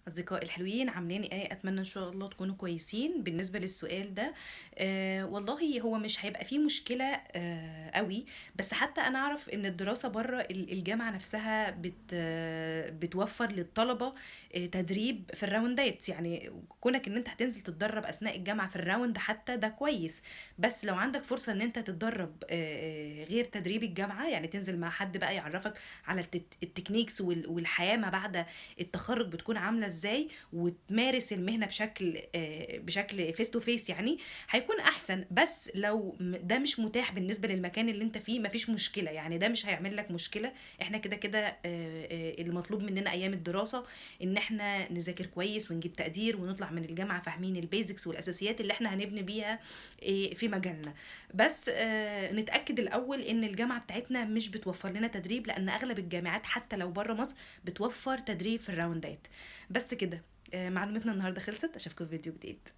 أصدقائي الحلوين عاملين إيه؟ أتمنى إن شاء الله تكونوا كويسين. بالنسبة للسؤال ده والله هو مش هيبقى فيه مشكلة قوي. بس حتى أنا أعرف إن الدراسة بره الجامعة نفسها بتوفر للطلبة تدريب في الراوندات. يعني كونك إن أنت هتنزل تتدرب أثناء الجامعة في الراوند حتى ده كويس. بس لو عندك فرصة إن أنت تتدرب غير تدريب الجامعة، يعني تنزل مع حد بقى يعرفك على التكنيكس والحياة ما بعد التخرج بتكون عامله ازاي، وتمارس المهنه بشكل فيس تو فيس، يعني هيكون احسن. بس لو ده مش متاح بالنسبه للمكان اللي انت فيه مفيش مشكله، يعني ده مش هيعمل لك مشكله. احنا كده كده المطلوب مننا ايام الدراسه ان احنا نذاكر كويس ونجيب تقدير ونطلع من الجامعه فاهمين البيزكس والاساسيات اللي احنا هنبني بيها في مجالنا. بس نتاكد الاول ان الجامعه بتاعتنا مش بتوفر لنا تدريب، لان اغلب الجامعات حتى لو بره مصر بتوفر تدريب في الراوندات. بس كده. معلومتنا النهارده خلصت، اشوفكم في فيديو جديد.